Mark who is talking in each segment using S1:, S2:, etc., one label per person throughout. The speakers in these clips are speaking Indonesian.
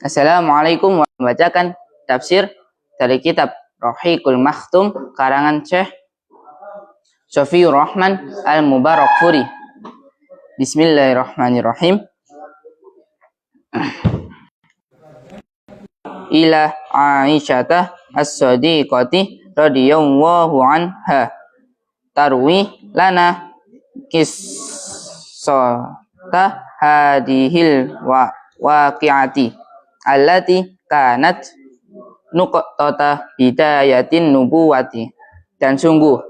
S1: Assalamualaikum, membacakan tafsir dari kitab Rahiqul Makhtum karangan Syekh Sofiur Rahman Al-Mubarakfuri. Bismillahirrahmanirrahim. Ila Aisyata as-Sadiqati radhiyallahu anha tarwi lana qissata hadihil waqi'ati allati kanat nuqtata bidayatin nubuwati. Dan sungguh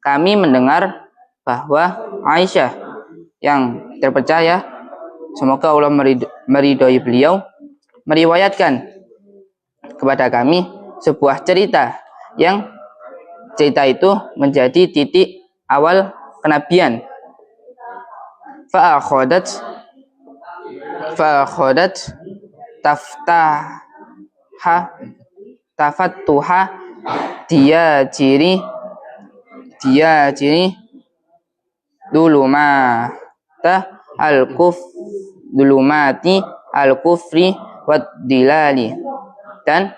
S1: kami mendengar bahwa Aisyah yang terpercaya, semoga Allah meridhoi beliau, meriwayatkan kepada kami sebuah cerita yang cerita itu menjadi titik awal kenabian. Fa'akhodat tafattuha dia ciri dulumati al-kufri wad dilali. Dan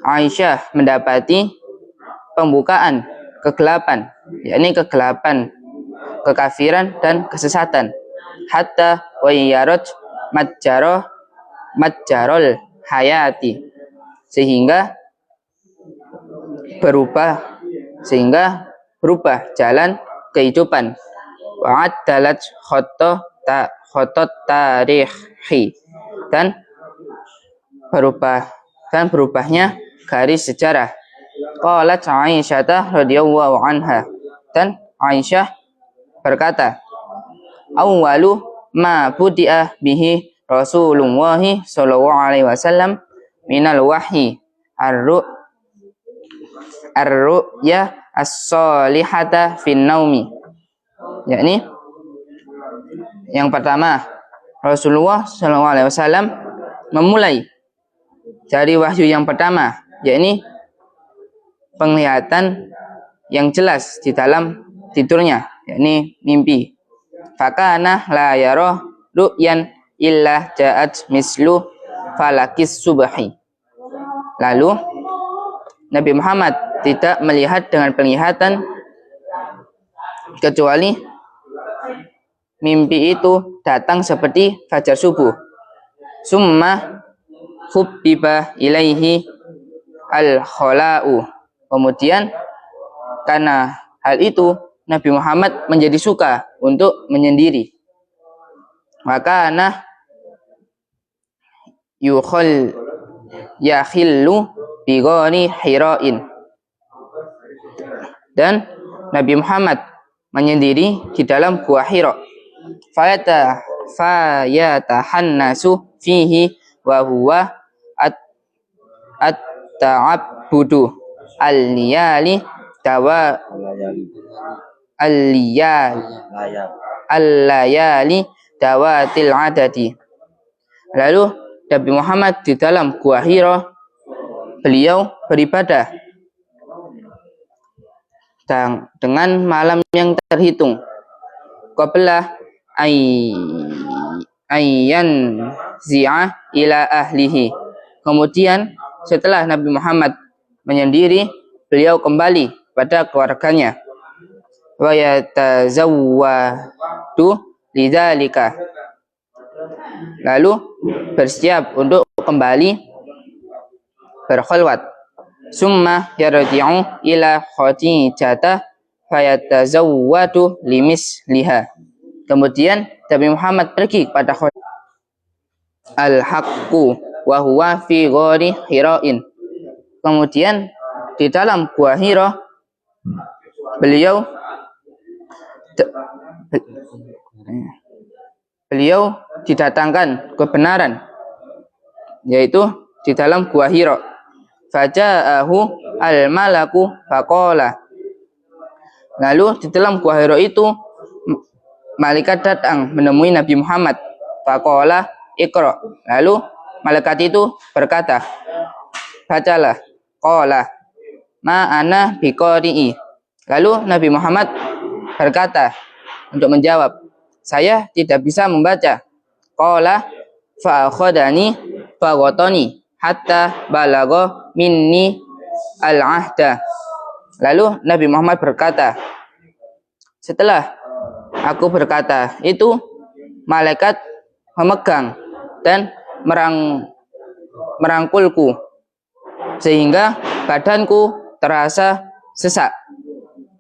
S1: Aisyah mendapati pembukaan kegelapan, yakni kegelapan kekafiran dan kesesatan, hatta wayarat majjarol hayati, sehingga berubah jalan kehidupan. Wa'addalat khotot tarikhi, dan berubahnya garis sejarah. Qalat Aisyah radhiyallahu anha, dan Aisyah berkata, awwalu ma budi'a bihi Rasulullah sallallahu alaihi wasallam minal wahyi ar-ru'ya as-salihata fin naumi, yakni yang pertama Rasulullah sallallahu alaihi wasallam memulai dari wahyu yang pertama, yakni penglihatan yang jelas di dalam tidurnya, yakni mimpi. Fakana la yara ru'yan illa ja'at mislu falakis subhi. Lalu Nabi Muhammad tidak melihat dengan penglihatan kecuali mimpi itu datang seperti fajar subuh. Summa hubbiba ilaihi al-khala'u. Kemudian karena hal itu Nabi Muhammad menjadi suka untuk menyendiri. Maka yakhillu bigori hira'in. Dan Nabi Muhammad menyendiri di dalam gua Hira. Fayatahannasu fihi wa huwa at-ta'abbudu al-liyali dawatil adadi. Lalu Nabi Muhammad di dalam gua Hira, beliau beribadah dengan malam yang terhitung. Qabla ayyan zi'a ila ahlihi. Kemudian setelah Nabi Muhammad menyendiri, beliau kembali pada keluarganya. Wa yatazawwadu lidzalika. Lalu bersiap untuk kembali berkhulwat. Summa yarji'u ila Khadijah fayatazawwadu limisliha. Kemudian Nabi Muhammad pergi kepada Khadijah. Al-haqqu wa huwa fi ghori hira'in. Kemudian di dalam gua Hira beliau didatangkan kebenaran, yaitu di dalam gua Hira. Faja'ahu al-malaku faqala. Lalu di dalam gua Hira itu malaikat datang menemui Nabi Muhammad. Faqala iqra. Lalu malaikat itu berkata, bacalah. Qala ma ana biqari'i. Lalu Nabi Muhammad berkata untuk menjawab, saya tidak bisa membaca. Qala fa akhadani fa ghatani hatta balagha minni al-ahda. Lalu Nabi Muhammad berkata, setelah aku berkata itu, malaikat memegang dan merangkulku sehingga badanku terasa sesak.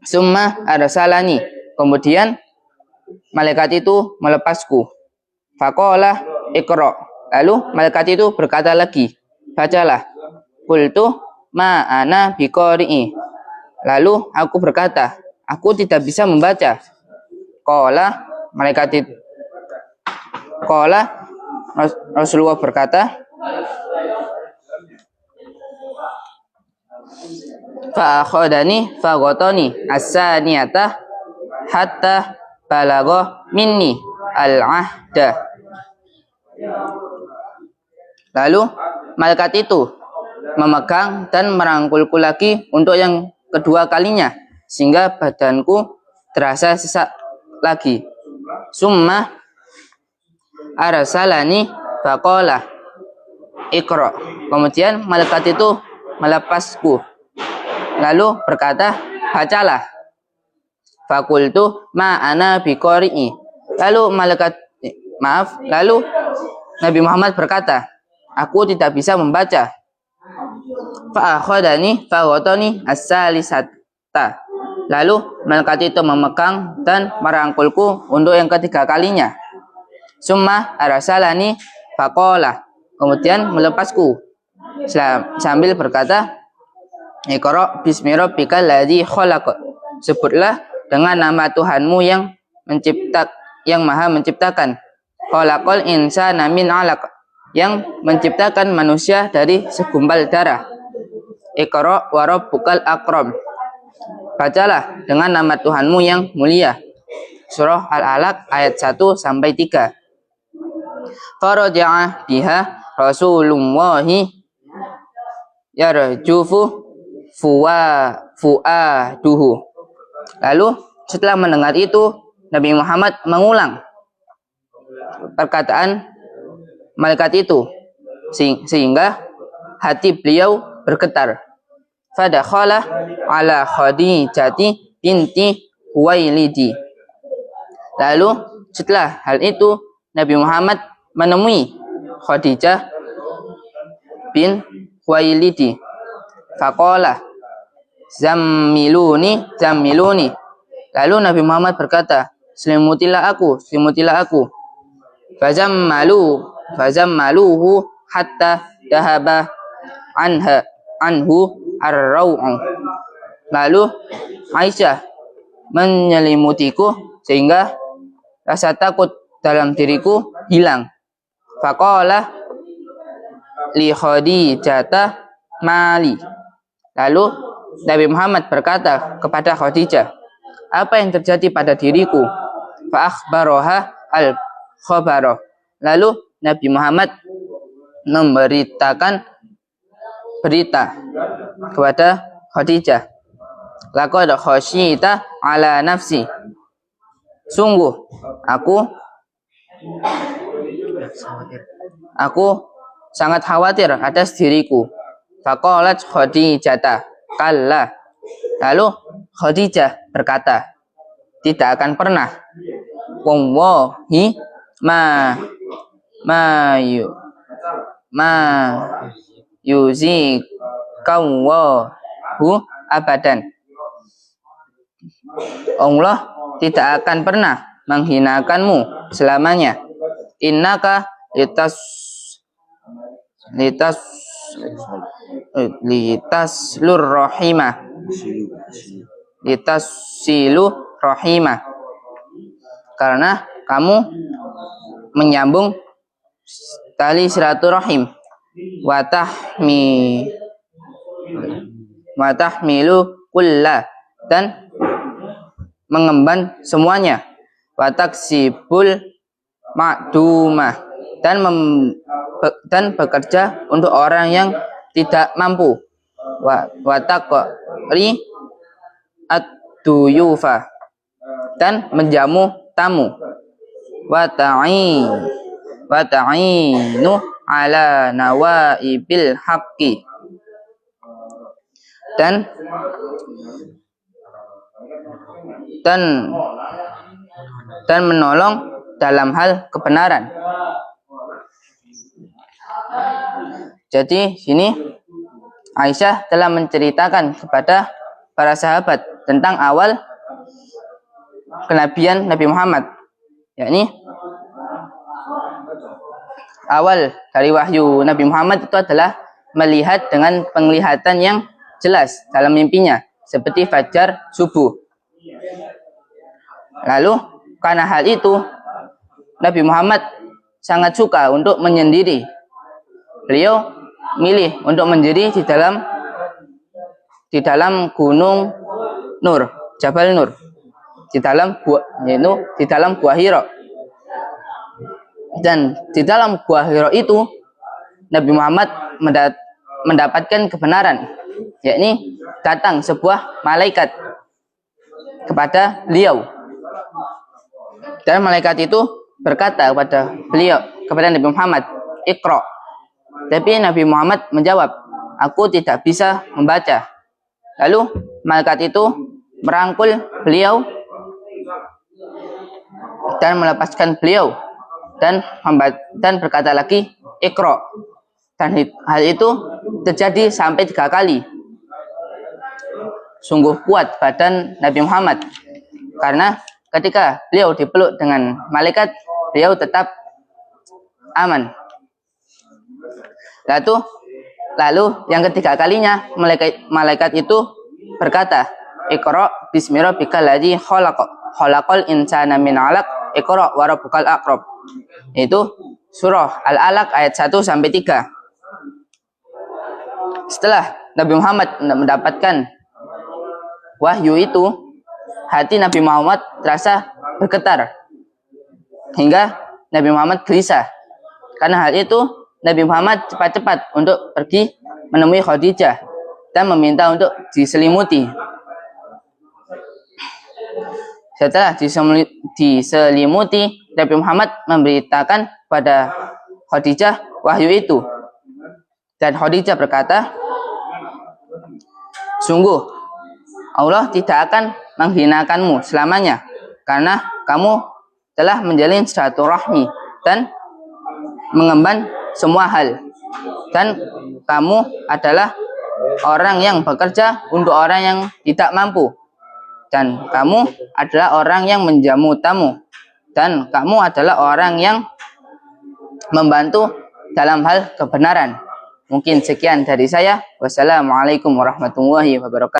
S1: Summa arsalani, kemudian malaikat itu melepasku. Faqala iqra, lalu malaikat itu berkata lagi, bacalah. Qultu ma ana biqari'i, lalu aku berkata, aku tidak bisa membaca. Qala, malaikat itu Rasulullah berkata, fa akhadani fa ghatani as-saniyata hatta balagha minni al-ahda. Lalu malaikat itu memegang dan merangkulku lagi untuk yang kedua kalinya sehingga badanku terasa sesak lagi. Summa arsalani faqala iqra, kemudian malaikat itu melepasku lalu berkata, bacalah. Fakultu ma ana biqari'i, lalu Nabi Muhammad berkata, aku tidak bisa membaca. Fa akhadani fa ghatani as-salisata, lalu malaikat itu memegang dan merangkulku untuk yang ketiga kalinya. Summa arsalani faqala, kemudian melepasku sambil berkata, Iqra bismi rabbikal ladzi khalaq, sebutlah dengan nama Tuhanmu yang maha menciptakan. Khalaqal insana min 'alaq, yang menciptakan manusia dari segumpal darah. Iqra wa rabbukal akram, bacalah dengan nama Tuhanmu yang mulia. Surah Al-Alaq ayat 1 sampai 3. Faraja'a biha Rasulullahi yarjufu fuaduhu. Lalu setelah mendengar itu, Nabi Muhammad mengulang perkataan malaikat itu sehingga hati beliau bergetar. Fadakhala ala Khadijati binti Huwailidi. Lalu setelah hal itu, Nabi Muhammad menemui Khadijah bin Huwailidi. Faqala zammiluni. Lalu Nabi Muhammad berkata, selimutilah aku. Fazammaluhu hatta dahaba anhu ar-raw'u. Lalu Aisyah menyelimutiku sehingga rasa takut dalam diriku hilang. Faqala li Khadijata mali. Lalu Nabi Muhammad berkata kepada Khadijah, apa yang terjadi pada diriku? Fa akhbaroha al-khabara. Lalu Nabi Muhammad memberitakan berita kepada Khadijah. Laqad khasyita ala nafsi, sungguh aku sangat khawatir atas diriku. Faqalat Khadijata kalla. Lalu Khadijah berkata, tidak akan pernah. Wallahi ma yuzikawahu abadan. Allah tidak akan pernah menghinakanmu selamanya. Innaka litasilur rahimah, karena kamu menyambung tali silaturahim. Watahmilu kulla, dan mengemban semuanya. Wataksibul ma'dumah, dan bekerja untuk orang yang tidak mampu. Watakri ad-duyufa, dan menjamu tamu. wa ta'inu ala nawaibil haqqi. Dan menolong dalam hal kebenaran. Jadi sini Aisyah telah menceritakan kepada para sahabat tentang awal kenabian Nabi Muhammad, yakni awal dari wahyu Nabi Muhammad itu adalah melihat dengan penglihatan yang jelas dalam mimpinya, seperti fajar subuh. Lalu karena hal itu Nabi Muhammad sangat suka untuk menyendiri. Beliau milih untuk mendiri di dalam gunung Nur, Jabal Nur, di dalam gua Hira. Dan di dalam gua Hira itu Nabi Muhammad mendapatkan kebenaran, yakni datang sebuah malaikat kepada beliau. Dan malaikat itu berkata kepada Nabi Muhammad, "Iqra." Tapi Nabi Muhammad menjawab, "Aku tidak bisa membaca." Lalu malaikat itu merangkul beliau dan melepaskan beliau dan berkata lagi, "Iqra." Dan hal itu terjadi sampai 3 kali. Sungguh kuat badan Nabi Muhammad, karena ketika beliau dipeluk dengan malaikat, beliau tetap aman. Lalu yang ketiga kalinya malaikat itu berkata, "Iqra bismi rabbikal ladzi khalaqal insana min 'alaq, Iqra wa rabbukal akram." Itu surah Al-Alaq ayat 1 sampai 3. Setelah Nabi Muhammad mendapatkan wahyu itu, hati Nabi Muhammad terasa bergetar hingga Nabi Muhammad gelisah. Karena hal itu Nabi Muhammad cepat-cepat untuk pergi menemui Khadijah dan meminta untuk diselimuti. Setelah diselimuti, Nabi Muhammad memberitakan pada Khadijah wahyu itu. Dan Khadijah berkata, "Sungguh Allah tidak akan menghinakanmu selamanya, karena kamu telah menjalin silaturahmi dan mengemban semua hal, dan kamu adalah orang yang bekerja untuk orang yang tidak mampu, dan kamu adalah orang yang menjamu tamu, dan kamu adalah orang yang membantu dalam hal kebenaran." Mungkin sekian dari saya. Wassalamualaikum warahmatullahi wabarakatuh.